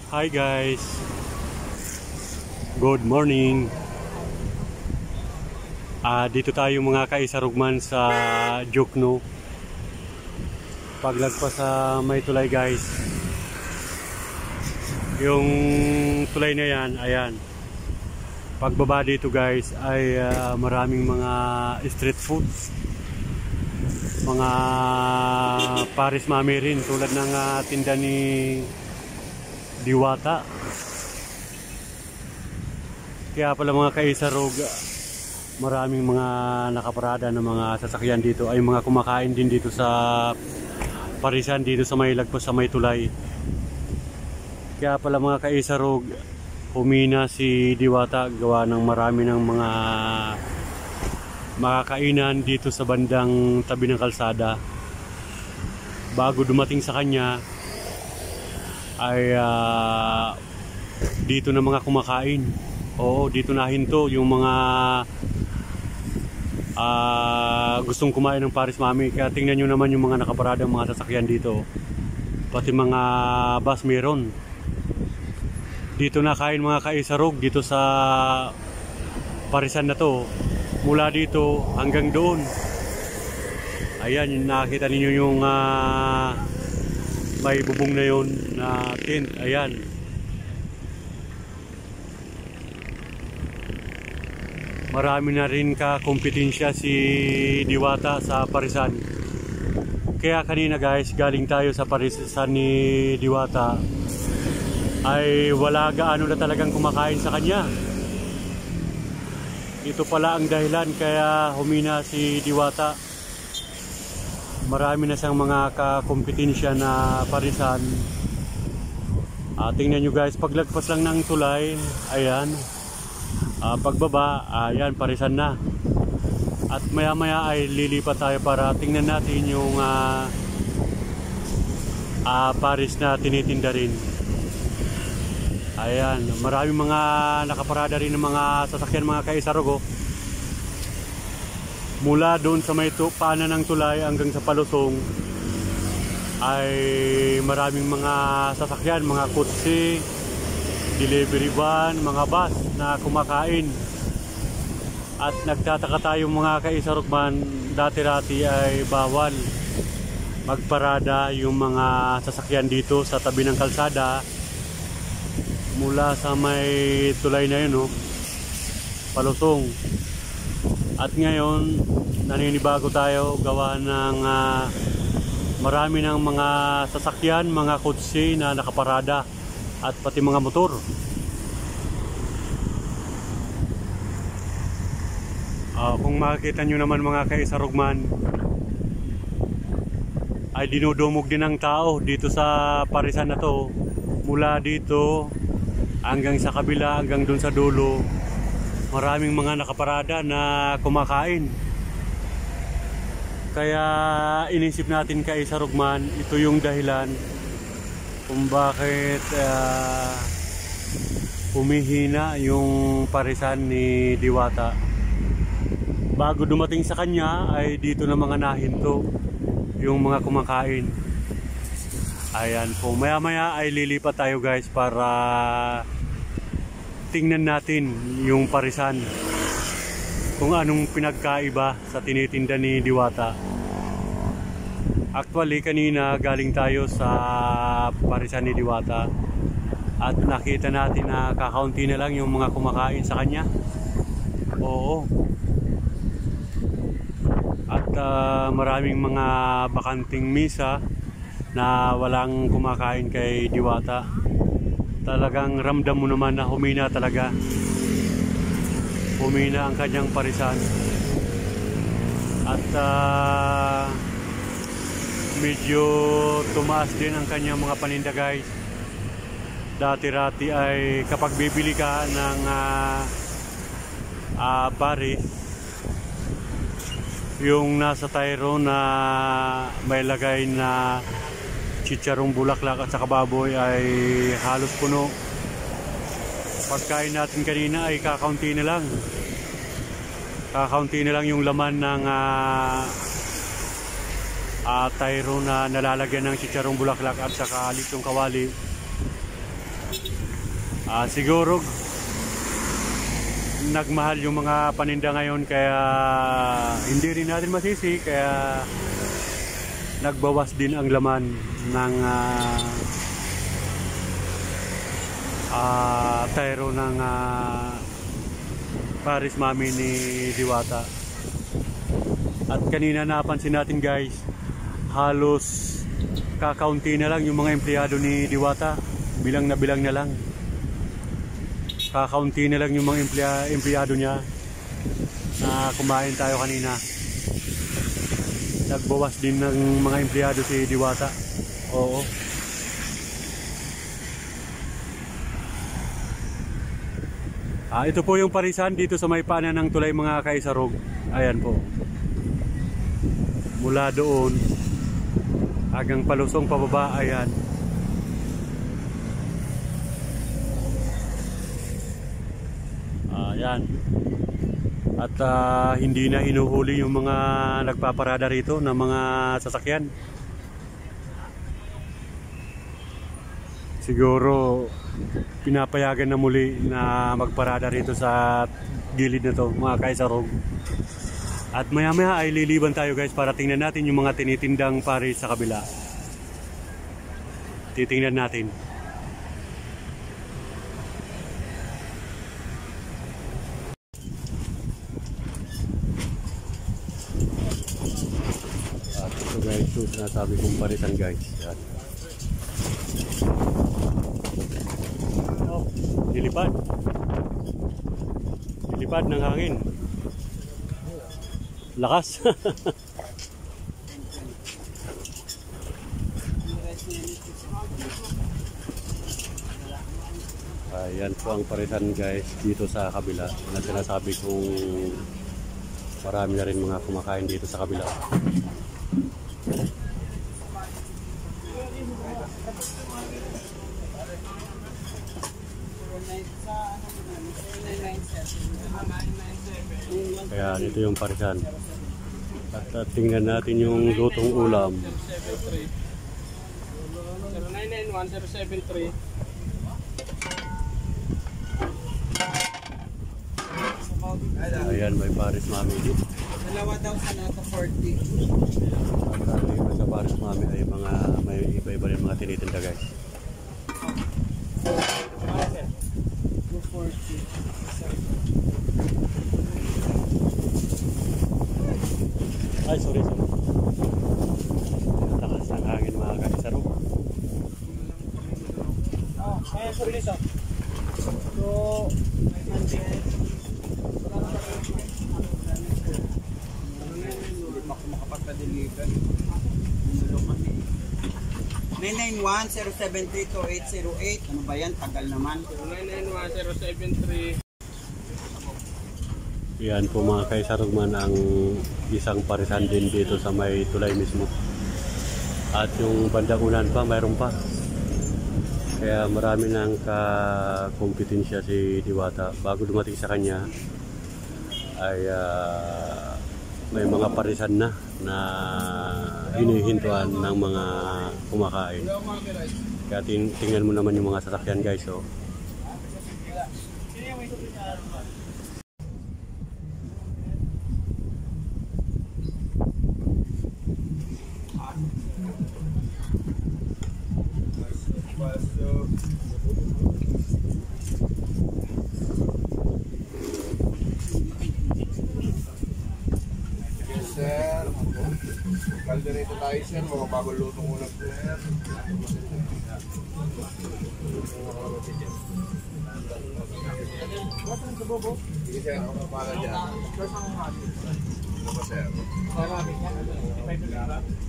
Hi guys, good morning. Dito tayo mga kaisarugman sa Jokno. Paglagpas sa may tulay guys. Yung tulay na yan, ayan. Pagbaba dito guys ay maraming mga street foods. Mga Paris Mami rin tulad ng tinda ni Diwata. Kaya pala mga kaisarog, maraming mga nakaparada ng mga sasakyan dito ay mga kumakain din dito sa Parisan, dito sa may lagpas sa may tulay. Kaya pala mga kaisarog, humina si Diwata gawa ng marami ng mga makakainan dito sa bandang tabi ng kalsada. Bago dumating sa kanya ay dito na mga kumakain. Oo, dito na hinto yung mga gustong kumain ng Paris Mami. Kaya tingnan nyo naman yung mga nakaparadang mga sasakyan dito. Pati mga bus meron. Dito na kain mga kaisarog dito sa Parisan na to. Mula dito hanggang doon. Ayan, nakita ninyo yung may bubong na yun na tent. Ayan. Marami na rin ka-kompetensya si Diwata sa Parisan. Kaya kanina guys, galing tayo sa Parisan ni Diwata. Ay wala gaano na talagang kumakain sa kanya. Ito pala ang dahilan kaya humina si Diwata. Marami na siyang mga kakompetensya na Parisan. Tingnan nyo guys, paglagpas lang ng tulay, ayan. Pagbaba, ayan, Parisan na. At maya maya ay lilipat tayo para tingnan natin yung Paris na tinitinda rin. Ayan, maraming mga nakaparada rin ng mga sasakyan mga kaisarog. Mula doon sa may paanan ng tulay hanggang sa palusong ay maraming mga sasakyan, mga kotse, delivery van, mga bus na kumakain. At nagtataka tayo mga kaisarugman, dati-dati ay bawal magparada yung mga sasakyan dito sa tabi ng kalsada. Mula sa may tulay na yun, palusong. At ngayon, naninibago tayo gawa ng marami ng mga sasakyan, mga kotse na nakaparada at pati mga motor. Kung makikita nyo naman mga kaisarugman, ay dinudumog din ng tao dito sa Parisan na to. Mula dito hanggang sa kabila, hanggang dun sa dulo, maraming mga nakaparada na kumakain. Kaya inisip natin kaisarugman, ito yung dahilan kung bakit humihina yung Parisan ni Diwata. Bago dumating sa kanya ay dito na mga nahinto yung mga kumakain. Ayan po, maya maya ay lilipat tayo guys para tingnan natin yung Parisan, kung anong pinagkaiba sa tinitinda ni Diwata. Actually kanina galing tayo sa Parisan ni Diwata at nakita natin na kakaunti na lang yung mga kumakain sa kanya. Oo. At maraming mga bakanting misa na walang kumakain kay Diwata. Talagang ramdam mo naman na humina talaga. Humina ang kanyang Parisan. At medyo tumaas din ang kanyang mga paninda guys. Dati-rati ay kapag bibili ka ng Paris, yung nasa tayro na may lagay na chicharong bulaklak at saka baboy ay halos puno. Pagkain natin kanina ay kakaunti na lang. Kakaunti na lang yung laman ng tayro na nalalagyan ng chicharong bulaklak at saka litong kawali. Siguro nagmahal yung mga paninda ngayon, kaya hindi rin natin masisi, kaya nagbawas din ang laman ng tayro ng Paris Mami ni Diwata. At kanina napansin natin guys, halos kakaunti na lang yung mga empleyado ni Diwata. Bilang na lang. Kakaunti na lang yung mga empleyado niya na kumain tayo kanina. Nagbawas din ng mga empleyado si Diwata. Oo. Ito po yung parisan dito sa may paanan ng tulay mga kaisarog. Ayan po. Mula doon hanggang palusong pababa, ayan. Ayan. At hindi na hinuhuli yung mga nagpaparada rito ng mga sasakyan. Siguro pinapayagan na muli na magparada rito sa gilid na to mga kaisarog. At maya maya ay liliban tayo guys para tingnan natin yung mga tinitindang Paris sa kabila. Titingnan natin. At ito guys, ito sinasabi kong parisan guys. Yan. Oh, nilipad. Nilipad ng hangin. Lakas. Ayan po ang parisan guys dito sa kabila. Na sinasabi kong marami na rin mga kumakain dito sa kabila. Kaya ito yung parisan. At tingnan natin yung lutong ulam. 0991-073. Ayan, may Paris Mami dito. Dalawa daw sa nata 40. At iba sa Paris Mami ay mga may iba-iba rin mga tinitinda guys. 240. Ay, sorry. Lakas ng hangin mga kaisarog. Kaya sorry nito. So, makapagpa-deliver. 991-073-2808. Ano ba yan? Tagal naman. 991-073. Yan po mga kaisarog man ang isang parisan din dito sa may tulay mismo. At yung bandang unan pa, mayroon pa. Kaya marami ng kakompetensya si Diwata. Bago dumating sa kanya ay may mga parisan na hinihintuan ng mga kumakain. Kaya tingnan mo naman yung mga sasakyan guys. Oh. Sir, kalderito tayo sir, mga bagong lutong ulam sir. Sige sir, ako na pala dyan. Ano ba sir?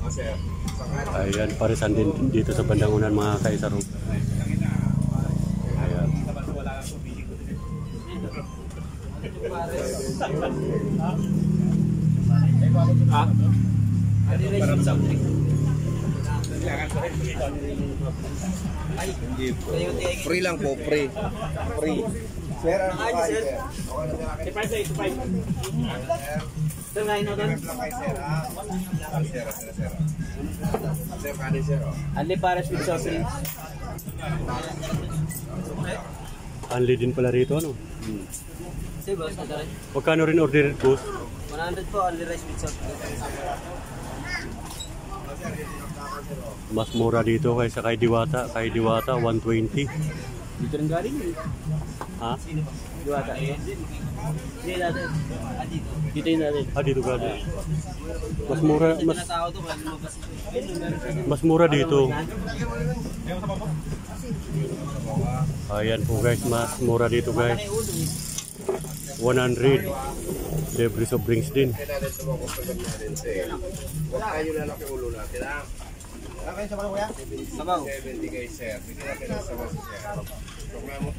Sir. Ayan, parisan din dito sa bandang unan mga kaisarog. Ayan. Free lang po, free. Free. Sir, ano ba kayo sir? Sir, ngayon na doon. Sir, kani sir. Ali Paris with soft drinks. Only din pala rito, ano? Kasi boss, ito rin. Magkano rin order, boss? 100 po, only rice with salt. Mas mura dito kaysa kay Diwata. Kay Diwata, 120. Dito rin galing eh. Ha? Diwata. Hindi natin. Dito. Dito yun natin. Dito ka. Mas mura, mas Tao to, kaya lumabas. mas mura dito. Ayan po guys, mas mura dito guys. 100. Libre soft drinks din. Kaya natin tumakot natin sir. Huwag kayo lalaki ulo natin ha. Okay, sa mga kuya? Sabaw. 70 guys sir. Bigyan natin ang sabaw sir. Huwag na mo.